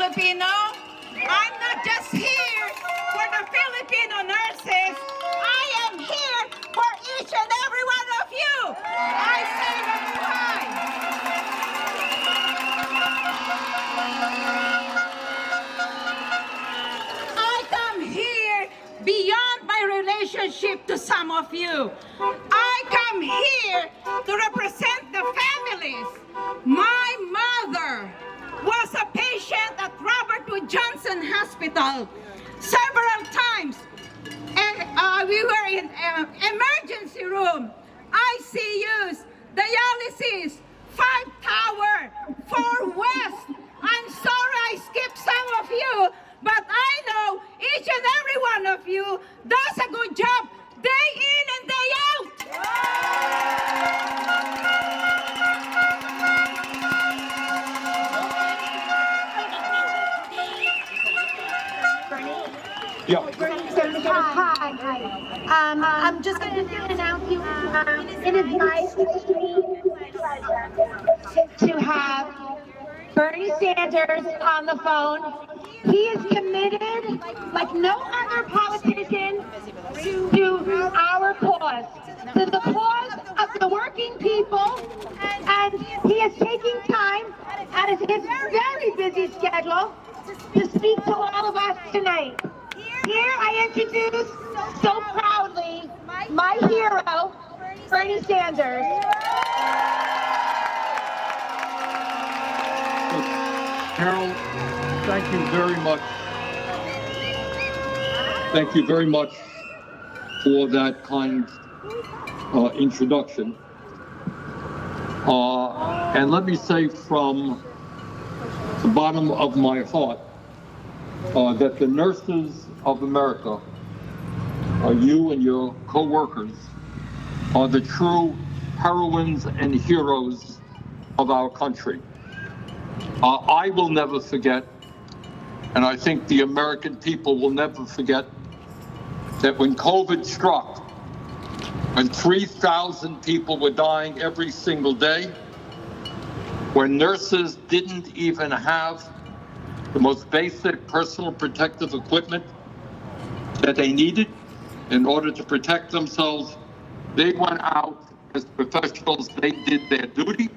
Filipino. I'm not just here for the Filipino nurses. I am here for each and every one of you. I say mabuhay. I come here beyond my relationship to some of you. I come here to represent the families. My mother was a patient at RWJ Hospital several times, and we were in emergency room, ICUs, dialysis, 5 Tower, 4 West. I'm sorry I skipped some of you, but I know each and every one of you does a good job day in and day out. Hi. I'm just going to announce you. It is my extreme pleasure to have Bernie Sanders on the phone. He is committed, like no other politician, to our cause, to the cause of the working people, and he is taking time out of his very busy schedule to speak to all of us tonight. Here I introduce, so proudly, my hero, Bernie Sanders. Carol, thank you very much. Thank you very much for that kind introduction. And let me say from the bottom of my heart that the nurses of America, you and your co-workers, are the true heroines and heroes of our country. I will never forget, and I think the American people will never forget, that when COVID struck, when 3,000 people were dying every single day, when nurses didn't even have the most basic personal protective equipment that they needed in order to protect themselves, they went out as professionals, they did their duty,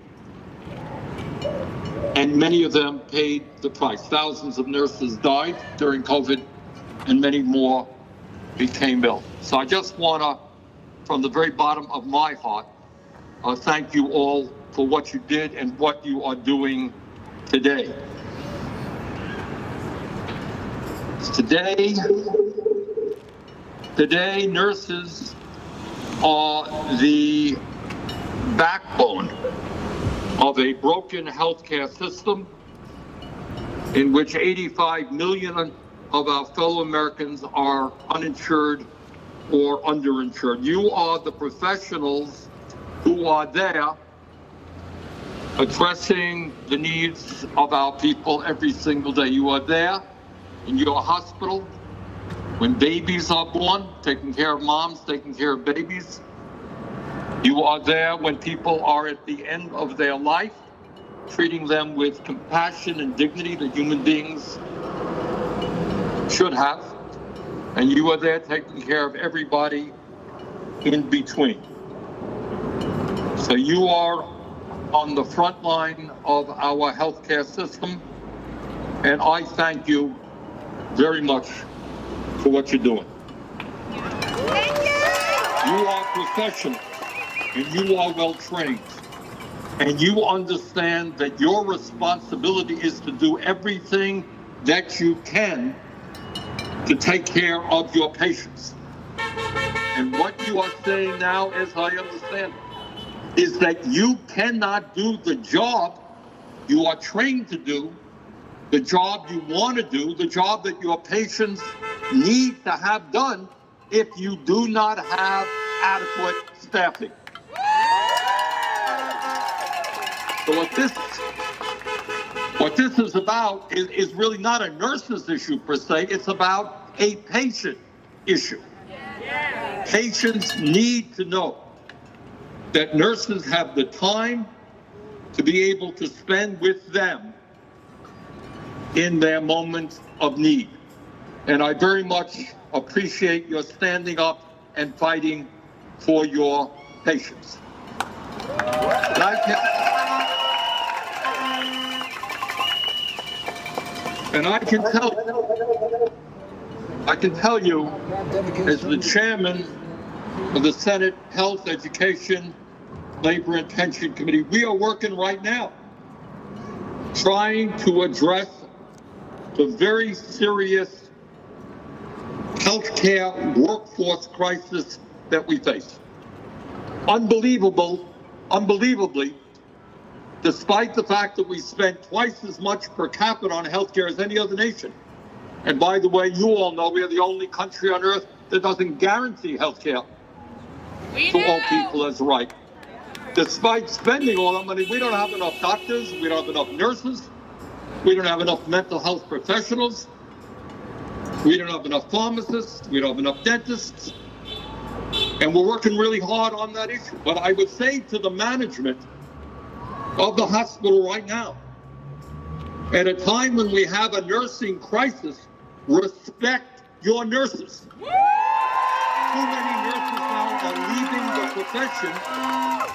and many of them paid the price. Thousands of nurses died during COVID, and many more became ill. So I just want to, from the very bottom of my heart, thank you all for what you did and what you are doing today. Today, nurses are the backbone of a broken healthcare system in which 85 million of our fellow Americans are uninsured or underinsured. You are the professionals who are there addressing the needs of our people every single day. You are there in your hospital when babies are born, taking care of moms, taking care of babies. You are there when people are at the end of their life, treating them with compassion and dignity that human beings should have. And you are there taking care of everybody in between. So you are on the front line of our healthcare system, and I thank you very much for what you're doing. Thank you. You are professional, and you are well trained, and you understand that your responsibility is to do everything that you can to take care of your patients. And what you are saying now, as I understand, is that you cannot do the job you are trained to do, the job you want to do, the job that your patients need to have done if you do not have adequate staffing. So what this is about is really not a nurse's issue per se, it's about a patient issue. Patients need to know that nurses have the time to be able to spend with them in their moment of need. And I very much appreciate your standing up and fighting for your patients. And I can tell you, as the chairman of the Senate Health, Education, Labor and Pension Committee, we are working right now trying to address the very serious healthcare workforce crisis that we face. Unbelievably, despite the fact that we spend twice as much per capita on healthcare as any other nation. And by the way, you all know we are the only country on earth that doesn't guarantee healthcare to all people as a right. Despite spending all that money, we don't have enough doctors, we don't have enough nurses, we don't have enough mental health professionals, we don't have enough pharmacists, we don't have enough dentists, and we're working really hard on that issue. But I would say to the management of the hospital right now, at a time when we have a nursing crisis, respect your nurses. Too many nurses now are leaving the profession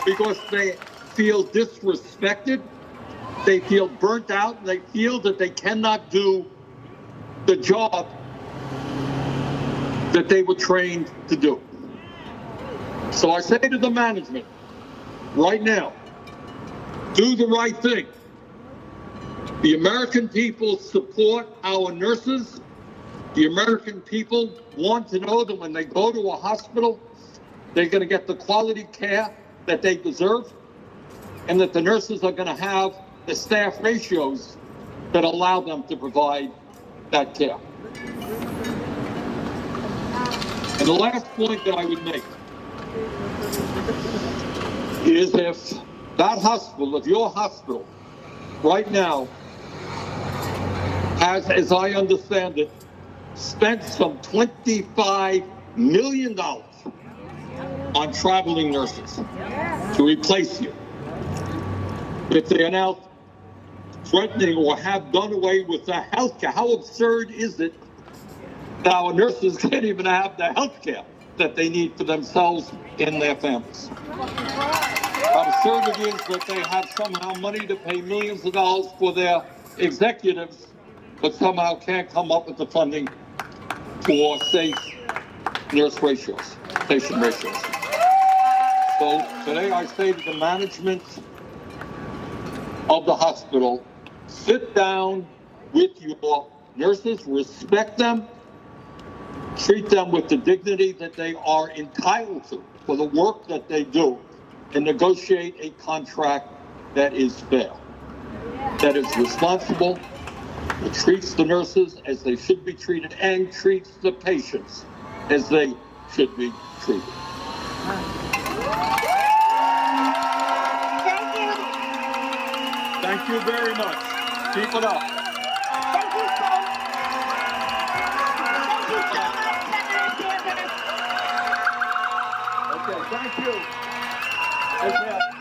because they feel disrespected, they feel burnt out, and they feel that they cannot do the job that they were trained to do. So I say to the management right now, do the right thing. The American people support our nurses. The American people want to know that when they go to a hospital, they're going to get the quality care that they deserve, and that the nurses are going to have the staff ratios that allow them to provide that care. And the last point that I would make is if that hospital, if your hospital right now has, as I understand it, spent some $25 million on traveling nurses to replace you. If they are now threatening or have done away with the health care, how absurd is it that our nurses can't even have the health care that they need for themselves and their families? How absurd it is that they have somehow money to pay millions of dollars for their executives, but somehow can't come up with the funding for safe nurse ratios, patient ratios. So today I say to the management of the hospital, sit down with your nurses, respect them, treat them with the dignity that they are entitled to for the work that they do, and negotiate a contract that is fair, that is responsible, that treats the nurses as they should be treated, and treats the patients as they should be treated. Thank you. Thank you very much. Keep it up. Thank you so much, Senator Sanders. Okay, thank you. Take care.